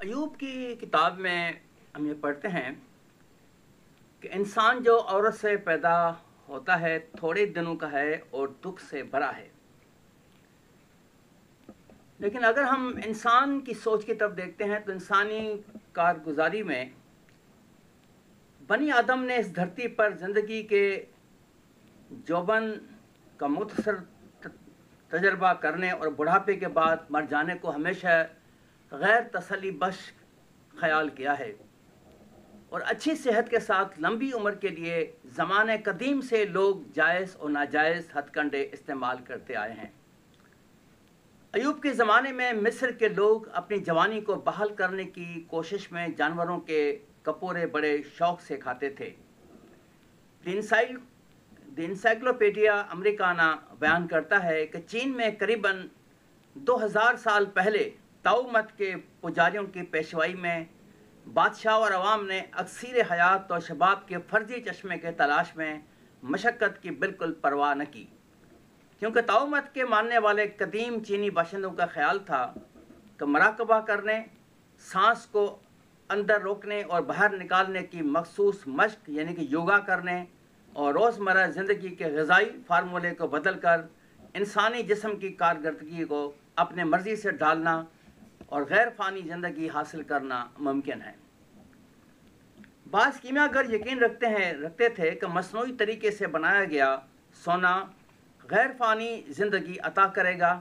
ایوب کی کتاب میں ہم یہ پڑھتے ہیں کہ انسان جو عورت سے پیدا ہوتا ہے تھوڑے دنوں کا ہے اور دکھ سے بھرا ہے. لیکن اگر ہم انسان کی سوچ کی طرف دیکھتے ہیں تو انسانی کارگزاری میں بنی آدم نے اس دھرتی پر زندگی کے جوبن کا مختصر تجربہ کرنے اور بڑھاپے کے بعد مر جانے کو ہمیشہ غیر تسلی بخش خیال کیا ہے، اور اچھی صحت کے ساتھ لمبی عمر کے لیے زمانے قدیم سے لوگ جائز اور ناجائز ہتھ کنڈے استعمال کرتے آئے ہیں. ایوب کے زمانے میں مصر کے لوگ اپنی جوانی کو بحال کرنے کی کوشش میں جانوروں کے کپورے بڑے شوق سے کھاتے تھے. دی انسائکلوپیڈیا امریکانا بیان کرتا ہے کہ چین میں قریباً 2000 سال پہلے تاؤمت کے پجاریوں کی پیشوائی میں بادشاہ اور عوام نے اکثیر حیات اور شباب کے فرضی چشمے کے تلاش میں مشقت کی بالکل پرواہ نہ کی، کیونکہ تاؤمت کے ماننے والے قدیم چینی باشندوں کا خیال تھا کہ مراقبہ کرنے، سانس کو اندر روکنے اور باہر نکالنے کی مخصوص مشق یعنی کہ یوگا کرنے اور روزمرہ زندگی کے غذائی فارمولے کو بدل کر انسانی جسم کی کارکردگی کو اپنے مرضی سے ڈالنا اور غیر فانی زندگی حاصل کرنا ممکن ہے. بعض کیمیاگر یقین رکھتے تھے کہ مصنوعی طریقے سے بنایا گیا سونا غیر فانی زندگی عطا کرے گا،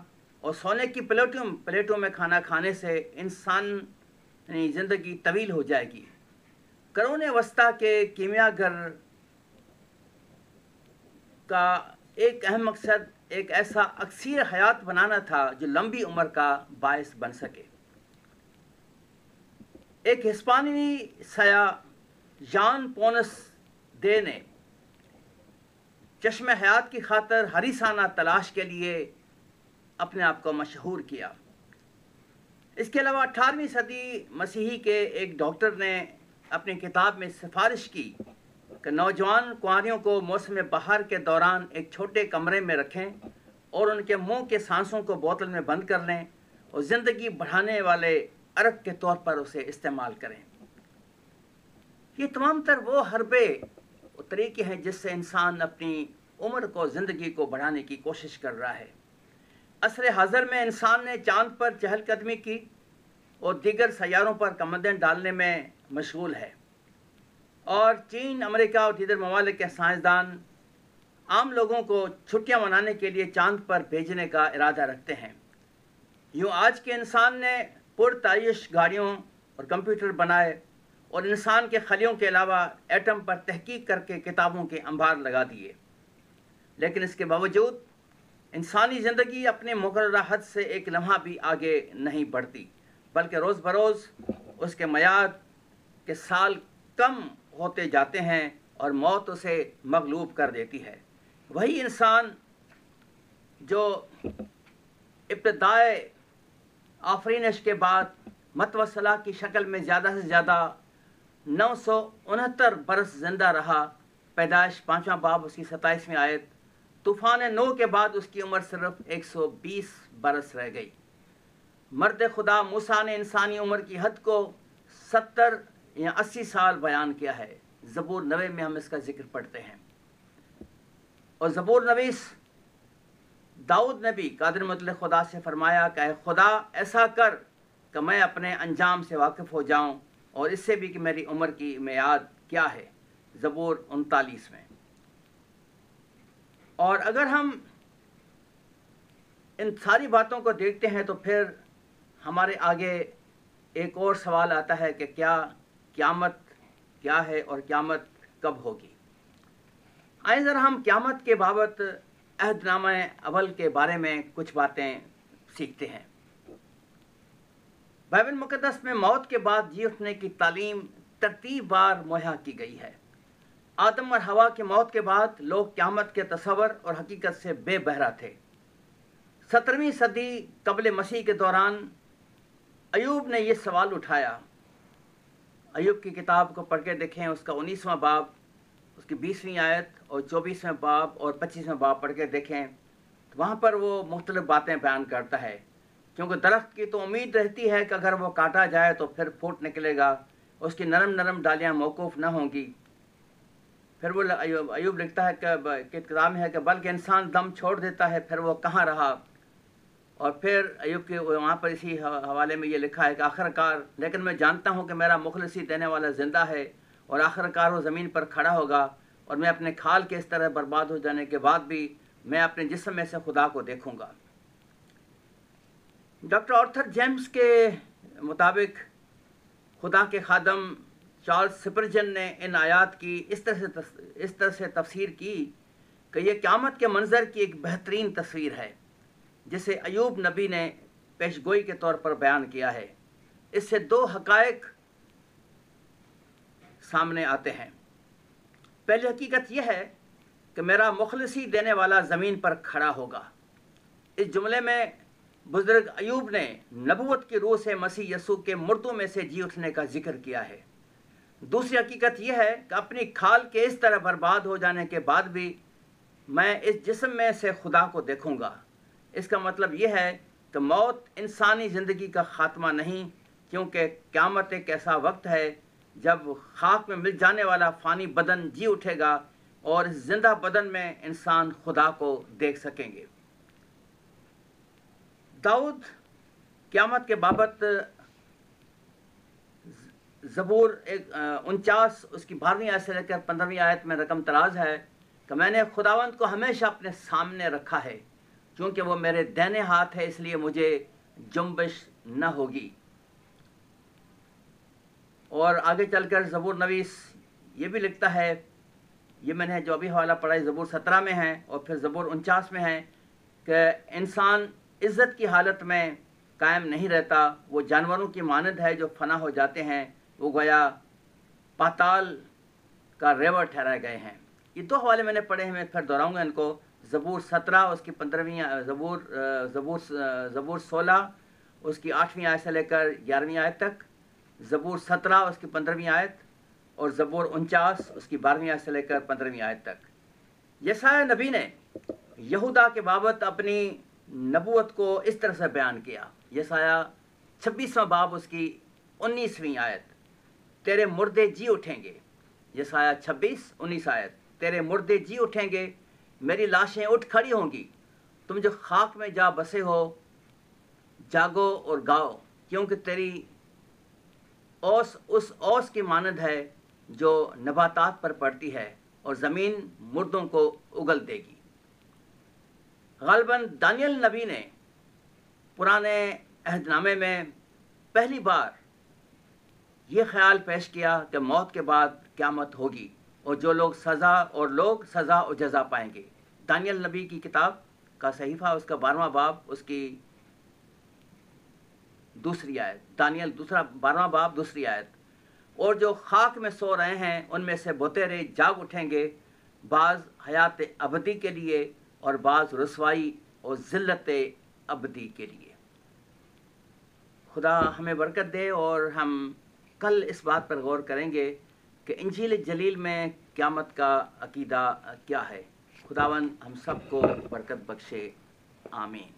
اور سونے کی پلیٹوں میں کھانا کھانے سے انسان زندگی طویل ہو جائے گی. قرون وسطیٰ کے کیمیاگر کا ایک اہم مقصد ایک ایسا اکثیر حیات بنانا تھا جو لمبی عمر کا باعث بن سکے. ایک ہسپانوی سیاح ژان پونس دے نے چشم حیات کی خاطر ہریسانہ تلاش کے لیے اپنے آپ کو مشہور کیا. اس کے علاوہ 18ویں صدی مسیحی کے ایک ڈاکٹر نے اپنی کتاب میں سفارش کی کہ نوجوان کنواریوں کو موسم بہار کے دوران ایک چھوٹے کمرے میں رکھیں اور ان کے منہ کے سانسوں کو بوتل میں بند کر لیں اور زندگی بڑھانے والے عرق کے طور پر اسے استعمال کریں. یہ تمام تر وہ حربے اور طریقے ہیں جس سے انسان اپنی عمر کو زندگی کو بڑھانے کی کوشش کر رہا ہے. عصر حاضر میں انسان نے چاند پر چہل قدمی کی اور دیگر سیاروں پر کمندیں ڈالنے میں مشغول ہے، اور چین، امریکہ اور دیگر ممالک کے سائنسدان عام لوگوں کو چھٹیاں منانے کے لیے چاند پر بھیجنے کا ارادہ رکھتے ہیں. یوں آج کے انسان نے پرتعیش گاڑیوں اور کمپیوٹر بنائے اور انسان کے خلیوں کے علاوہ ایٹم پر تحقیق کر کے کتابوں کے انبار لگا دیے. لیکن اس کے باوجود انسانی زندگی اپنے مقررہ حد سے ایک لمحہ بھی آگے نہیں بڑھتی، بلکہ روز بروز اس کے میعاد کے سال کم ہوتے جاتے ہیں اور موت اسے مغلوب کر دیتی ہے. وہی انسان جو ابتدائے آفرینش کے بعد متوسلہ کی شکل میں زیادہ سے زیادہ 969 برس زندہ رہا، پیدائش 5واں باب اس کی 27ویں آیت، طوفان نوح کے بعد اس کی عمر صرف 120 برس رہ گئی. مرد خدا موسیٰ نے انسانی عمر کی حد کو 70 یا 80 سال بیان کیا ہے. زبور 90 میں ہم اس کا ذکر پڑھتے ہیں. اور زبور نویس داؤد نے بھی قادر مطلق خدا سے فرمایا کہ اے خدا ایسا کر کہ میں اپنے انجام سے واقف ہو جاؤں، اور اس سے بھی کہ میری عمر کی میعاد کیا ہے. زبور 39 میں. اور اگر ہم ان ساری باتوں کو دیکھتے ہیں تو پھر ہمارے آگے ایک اور سوال آتا ہے کہ کیا قیامت کیا ہے اور قیامت کب ہوگی. آئیں ذرا ہم قیامت کے بابت عہد نامہ اول کے بارے میں کچھ باتیں سیکھتے ہیں. بائبل مقدس میں موت کے بعد جی اٹھنے کی تعلیم ترتیب وار مہیا کی گئی ہے. آدم اور حوا کی موت کے بعد لوگ قیامت کے تصور اور حقیقت سے بے بہرا تھے. 17ویں صدی قبل مسیح کے دوران ایوب نے یہ سوال اٹھایا. ایوب کی کتاب کو پڑھ کے دیکھیں، اس کا 19واں باب، اس کی 20ویں آیت اور 24ویں باب اور 25ویں باب پڑھ کے دیکھیں، تو وہاں پر وہ مختلف باتیں بیان کرتا ہے. کیونکہ درخت کی تو امید رہتی ہے کہ اگر وہ کاٹا جائے تو پھر پھوٹ نکلے گا، اس کی نرم نرم ڈالیاں موقوف نہ ہوں گی۔ پھر وہ ایوب لکھتا ہے کہ کتاب میں ہے کہ بلکہ انسان دم چھوڑ دیتا ہے پھر وہ کہاں رہا۔ اور پھر ایوب کے وہاں پر اسی حوالے میں یہ لکھا ہے کہ آخر کار لیکن میں جانتا ہوں کہ میرا مخلصی دینے والا زندہ ہے، اور آخر کار وہ زمین پر کھڑا ہوگا، اور میں اپنے کھال کے اس طرح برباد ہو جانے کے بعد بھی میں اپنے جسم میں سے خدا کو دیکھوں گا۔ ڈاکٹر آرتھر جیمز کے مطابق خدا کے خادم چارلس سپرجن نے ان آیات کی اس طرح سے تفسیر کی کہ یہ قیامت کے منظر کی ایک بہترین تصویر ہے جسے ایوب نبی نے پیش گوئی کے طور پر بیان کیا ہے۔ اس سے دو حقائق سامنے آتے ہیں۔ پہلی حقیقت یہ ہے کہ میرا مخلصی دینے والا زمین پر کھڑا ہوگا۔ اس جملے میں بزرگ ایوب نے نبوت کی روح سے مسیح یسوع کے مردوں میں سے جی اٹھنے کا ذکر کیا ہے۔ دوسری حقیقت یہ ہے کہ اپنی کھال کے اس طرح برباد ہو جانے کے بعد بھی میں اس جسم میں سے خدا کو دیکھوں گا۔ اس کا مطلب یہ ہے کہ موت انسانی زندگی کا خاتمہ نہیں، کیونکہ قیامت ایک ایسا وقت ہے جب خاک میں مل جانے والا فانی بدن جی اٹھے گا اور اس زندہ بدن میں انسان خدا کو دیکھ سکیں گے۔ داؤد قیامت کے بابت زبور 49 اس کی 12ویں آیت سے لے کر 15ویں آیت میں رقم تراز ہے کہ میں نے خداوند کو ہمیشہ اپنے سامنے رکھا ہے، کیونکہ وہ میرے دائنے ہاتھ ہے اس لیے مجھے جنبش نہ ہوگی۔ اور آگے چل کر زبور نویس یہ بھی لکھتا ہے، یہ میں نے جو ابھی حوالہ پڑھا ہے زبور 17 میں ہے اور پھر زبور 49 میں ہے، کہ انسان عزت کی حالت میں قائم نہیں رہتا، وہ جانوروں کی مانند ہے جو فنا ہو جاتے ہیں، وہ گویا پاتال کا ریور ٹھہرائے گئے ہیں۔ یہ دو حوالے میں نے پڑھے ہیں، میں پھر دہراؤں گا ان کو۔ زبور 17 اس کی 15ویں، زبور 16 اس کی 8ویں آیت سے لے کر 11ویں آیت تک، زبور 17 اس کی 15ویں آیت، اور زبور 49 اس کی 12ویں آیت سے لے کر 15ویں آیت تک۔ یسایہ نبی نے یہودا کے بابت اپنی نبوت کو اس طرح سے بیان کیا۔ یسایہ 26واں باب اس کی 19ویں آیت، تیرے مردے جی اٹھیں گے۔ یسایہ 26:19 آیت، تیرے مردے جی اٹھیں گے، میری لاشیں اٹھ کھڑی ہوں گی، تم جو خاک میں جا بسے ہو جاگو اور گاؤ، کیونکہ تیری اوس اس اوس کی مانند ہے جو نباتات پر پڑتی ہے اور زمین مردوں کو اگل دے گی۔ غالباً دانیل نبی نے پرانے عہد نامے میں پہلی بار یہ خیال پیش کیا کہ موت کے بعد قیامت ہوگی اور لوگ سزا و جزا پائیں گے۔ دانیل نبی کی کتاب کا صحیفہ اس کا 12واں باب اس کی دوسری آیت، دانیل 12واں باب دوسری آیت، اور جو خاک میں سو رہے ہیں ان میں سے بتیرے جاگ اٹھیں گے، بعض حیات ابدی کے لیے اور بعض رسوائی اور ذلت ابدی کے لیے۔ خدا ہمیں برکت دے، اور ہم کل اس بات پر غور کریں گے کہ انجیل جلیل میں قیامت کا عقیدہ کیا ہے۔ خداوند ہم سب کو برکت بخشے، آمین۔